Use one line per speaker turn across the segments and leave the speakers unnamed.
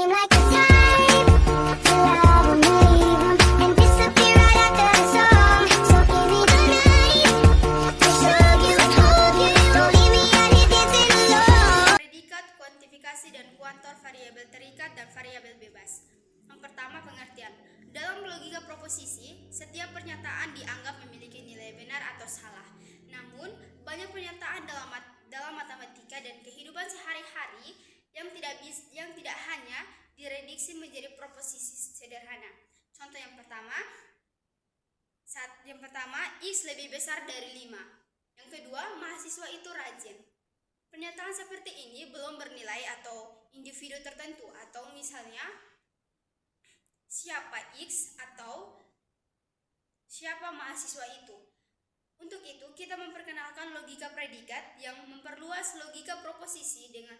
seem like the type to love 'em, leave 'em, and disappear right after the song. So give me the night to show you, hold you. Don't leave me out here dancing alone.
Predikat, kuantifikasi, dan kuantor variabel terikat dan variabel bebas. Yang pertama, pengertian. Dalam logika proposisi, setiap pernyataan dianggap memiliki nilai benar atau salah. Namun, banyak pernyataan dalam matematika dan kehidupan sehari-hari yang tidak hanya direduksi menjadi proposisi sederhana. Contoh yang pertama, X lebih besar dari 5. Yang kedua, mahasiswa itu rajin. Pernyataan seperti ini belum bernilai atau individu tertentu, atau misalnya siapa X atau siapa mahasiswa itu. Untuk itu, kita memperkenalkan logika predikat yang memperluas logika proposisi dengan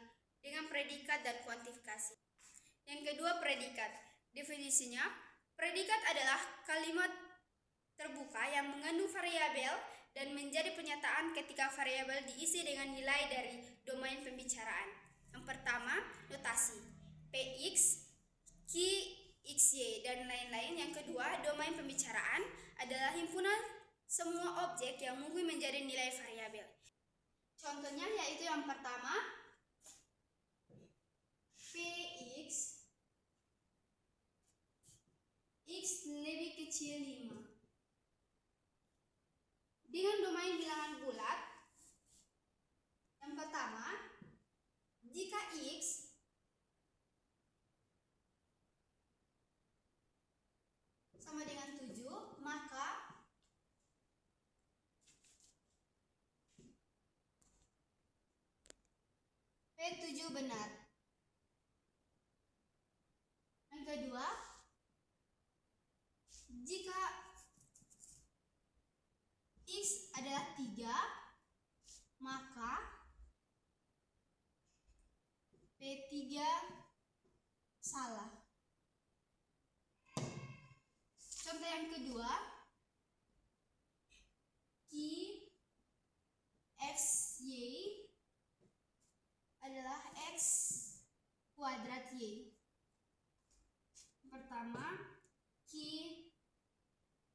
predikat dan kuantifikasi. Yang kedua, predikat. Definisinya, predikat adalah kalimat terbuka yang mengandung variabel dan menjadi pernyataan ketika variabel diisi dengan nilai dari domain pembicaraan. Yang pertama, notasi. Px, Q, XY, dan lain-lain. Yang kedua, domain pembicaraan adalah himpunan semua objek yang mungkin menjadi nilai variabel. Contohnya yaitu yang pertama, Px, X lebih kecil 5. Dengan domain bilangan bulat, yang pertama, jika X sama dengan 7, maka P7 benar. Yang kedua, jika X adalah 3, maka P3 salah. Contoh yang kedua, Q XY adalah X kuadrat Y. Pertama, Q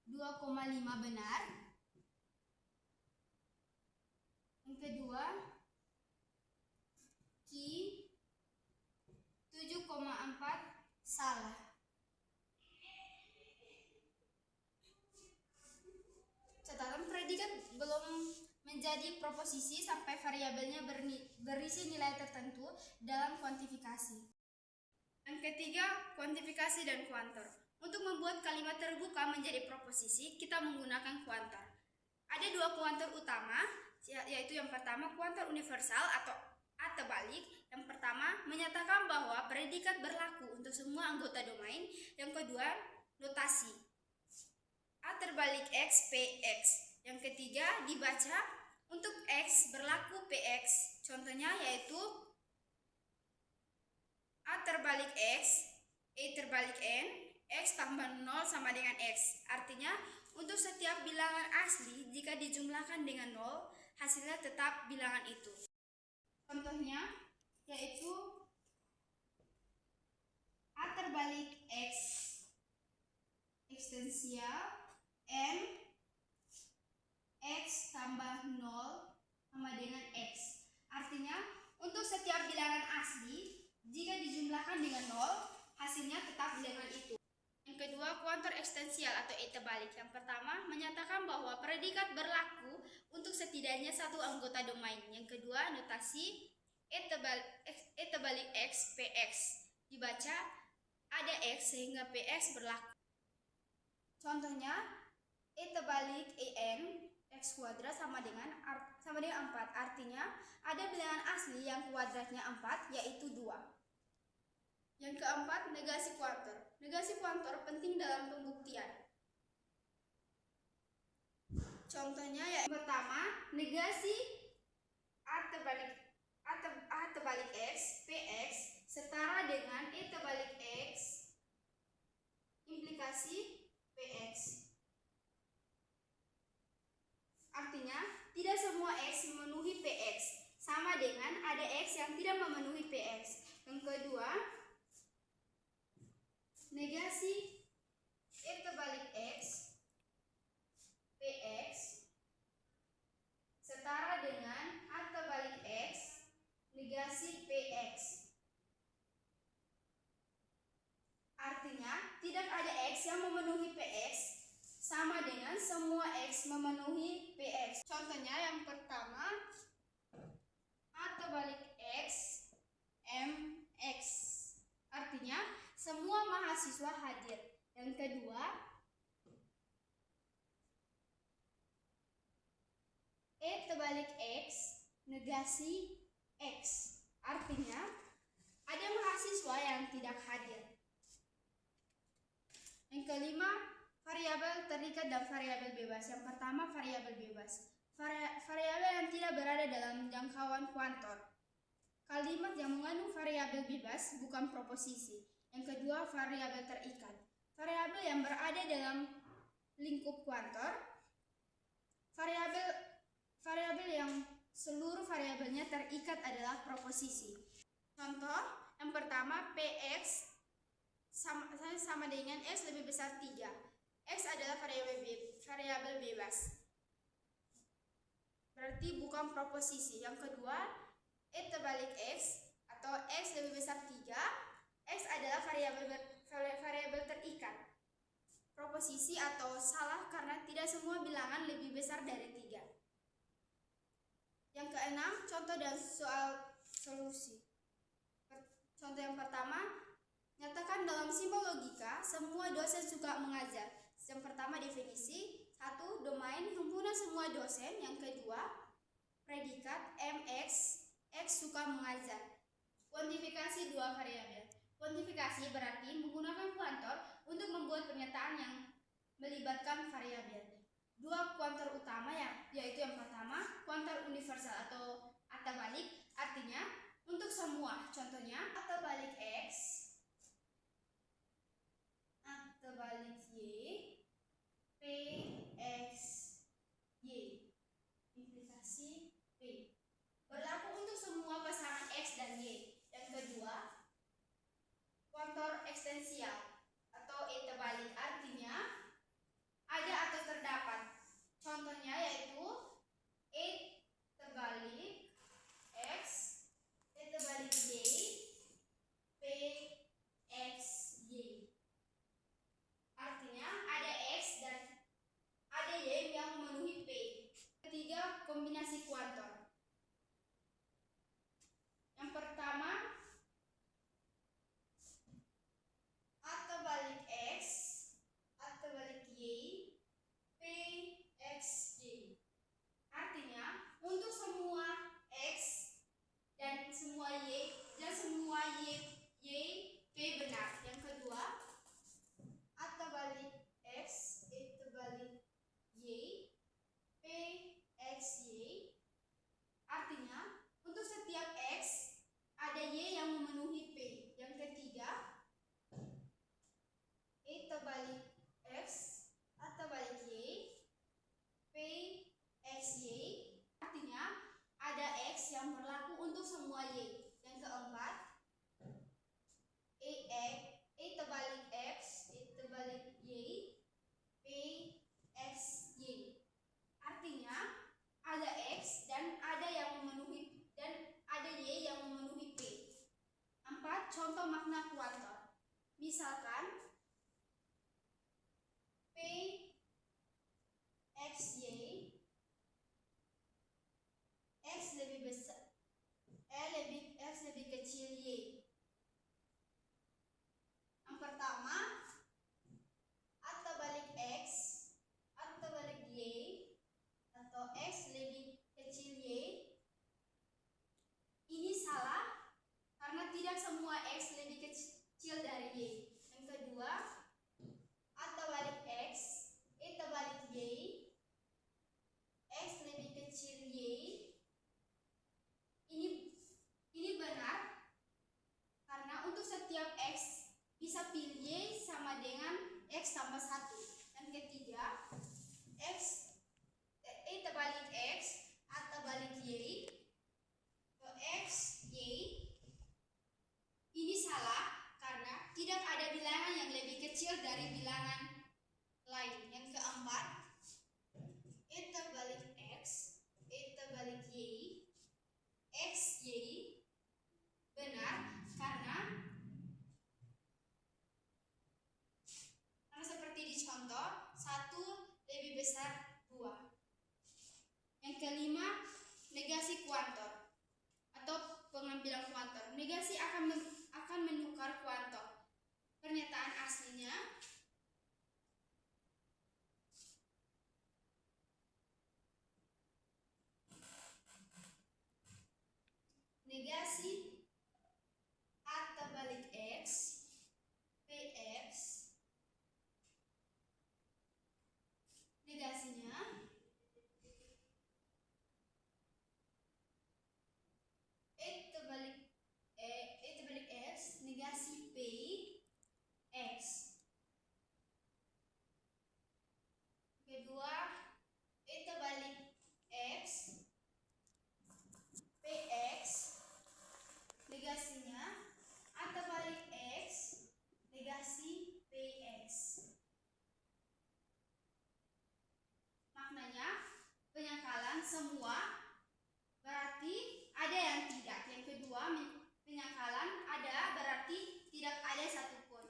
2,5 benar. Yang kedua, Q 7,4 salah. Catatan, predikat belum menjadi proposisi sampai variabelnya berisi nilai tertentu dalam kuantifikasi. Yang ketiga, kuantifikasi dan kuantor. Untuk membuat kalimat terbuka menjadi proposisi, kita menggunakan kuantor. Ada 2 kuantor utama, yaitu yang pertama, kuantor universal atau A terbalik. Yang pertama, menyatakan bahwa predikat berlaku untuk semua anggota domain. Yang kedua, notasi A terbalik X, PX. Yang ketiga, dibaca untuk X berlaku PX. Contohnya yaitu A terbalik X, E terbalik N, X tambah 0 sama dengan X. Artinya, untuk setiap bilangan asli, jika dijumlahkan dengan 0, hasilnya tetap bilangan itu. Contohnya yaitu A terbalik X ekstensial N X tambah 0 sama dengan X. Artinya, untuk setiap bilangan asli, jika dijumlahkan dengan 0, hasilnya tetap bilangan itu. Yang kedua, kuantor ekstensial atau E terbalik. Yang pertama, menyatakan bahwa predikat berlaku untuk setidaknya satu anggota domain. Yang kedua, notasi E terbalik X, PX. Dibaca ada X sehingga PX berlaku. Contohnya, E terbalik EN, X kuadrat sama dengan 4. Artinya, ada bilangan asli yang kuadratnya 4, yaitu 2. Yang keempat, negasi kuantor. Negasi kuantor penting dalam pembuktian. Contohnya yang pertama, negasi A terbalik X, PX setara dengan E terbalik X implikasi PX. Artinya, tidak semua X memenuhi PX, sama dengan ada X yang tidak memenuhi PX. Yang kedua, Negasi E terbalik X, PX, setara dengan A terbalik X, negasi PX. Artinya, tidak ada X yang memenuhi PX, sama dengan semua X memenuhi PX. Contohnya yang pertama, A terbalik X, MX. Artinya, semua mahasiswa hadir. Yang kedua, E terbalik X, negasi X. Artinya, ada mahasiswa yang tidak hadir. Yang kelima, variabel terikat dan variabel bebas. Yang pertama, variabel bebas. Variabel yang tidak berada dalam jangkauan kuantor. Kalimat yang mengandung variabel bebas bukan proposisi. Yang kedua, variabel terikat. Variabel yang berada dalam lingkup kuantor. Variabel yang seluruh variabelnya terikat adalah proposisi. Contoh, yang pertama, PX sama dengan X lebih besar 3. X adalah variabel bebas. Berarti bukan proposisi. Yang kedua, E terbalik X atau X lebih besar 3. X adalah variabel terikat. Proposisi atau salah karena tidak semua bilangan lebih besar dari 3. Yang keenam, contoh dan soal solusi. Contoh yang pertama, nyatakan dalam simbol logika, semua dosen suka mengajar. Yang pertama definisi, 1. Domain himpunan semua dosen. Yang kedua, predikat MX, X suka mengajar. Kuantifikasi 2 variabel. Kuantifikasi berarti menggunakan kuantor untuk membuat pernyataan yang melibatkan variabel. 2 kuantor utama yaitu yang pertama, kuantor universal atau A terbalik, artinya untuk semua. Contohnya, A terbalik X, A terbalik Y, PX Y. Implikasi P berlaku untuk semua pasangan X dan Y. Yang kedua, kuantor ekstensial atau E terbalik, artinya ada atau terdapat. Contohnya yaitu E terbalik X, E terbalik Y, PX Y. Artinya ada X dan ada Y yang memenuhi P. Ketiga, kombinasi kuantor. Yang pertama, A terbalik X, A terbalik Y, PX Y. Artinya, untuk semua X dan semua Y dan semua Y P benar. Yang kedua, A terbalik X, Y terbalik Y, PX Y. Artinya, untuk setiap X ada Y yang memenuhi P. Yang ketiga, E terbalik X, A terbalik Y, PX Y. Artinya, ada X yang berlaku untuk semua Y. Yang keempat, E terbalik X, Y terbalik Y, PX Y. Artinya, ada X dan ada yang memenuhi dan ada Y yang memenuhi P. 4. Contoh makna kuantor. Misalkan PX Y, X lebih besar, X lebih kecil Y. Yang pertama, A terbalik X, A terbalik Y, atau X lebih kecil Y. Ini salah karena tidak semua X lebih kecil dari Y. Yang kedua, A terbalik X, Y terbalik Y, X lebih kecil Y. Ini benar karena untuk setiap X bisa pilih Y sama dengan X tambah 1. Yang ketiga, Y terbalik X, A terbalik Y, atau X, Y. Ini salah karena tidak ada bilangan yang lebih negasi akan menukar kuantor pernyataan aslinya negasi A terbalik X PX negasinya E terbalik X negasi P X. Kedua E terbalik X PX negasinya A terbalik X negasi PX. Maknanya penyangkalan semua berarti ada yang tidak. Yang kedua penyangkalan ada berarti tidak ada satupun.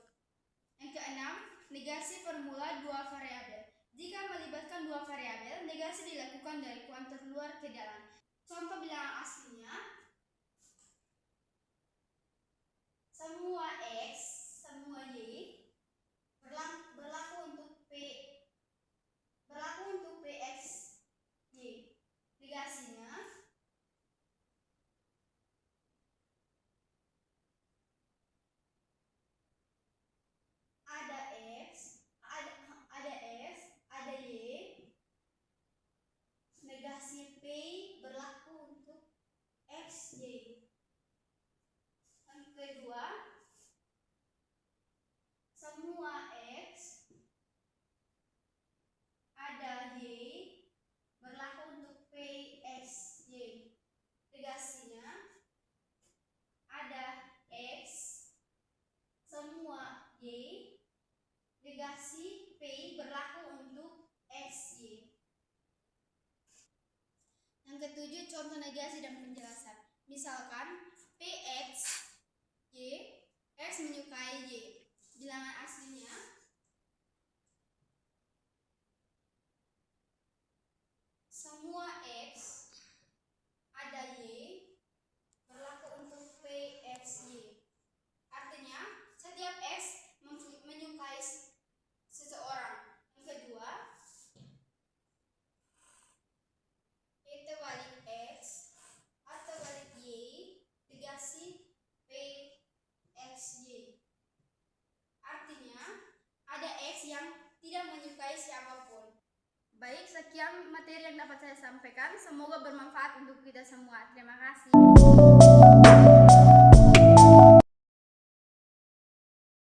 Yang keenam negasi formula dua variabel. Jika melibatkan dua variabel, negasi dilakukan dari kuantor luar ke dalam. Contoh bilangan aslinya semua X, semua Y berlaku untuk PX Y. Negasinya ada X, ada Y. Negasi P berlaku untuk X, Y. Yang kedua, semua X ada Y berlaku untuk PX Y. Negasinya ada X semua Y negasi P berlaku untuk X Y. Yang ketujuh, contoh negasi dan penjelasan. Misalkan PX Y, X menyukai Y. Bilangan aslinya semua X ada Y berlaku untuk PX Y. Artinya setiap X menyukai seseorang. Yang kedua, Y terbalik X A terbalik Y negasi PX Y. Artinya ada X yang tidak menyukai siapapun. Baik, sekian materi yang dapat saya sampaikan. Semoga bermanfaat untuk kita semua. Terima kasih.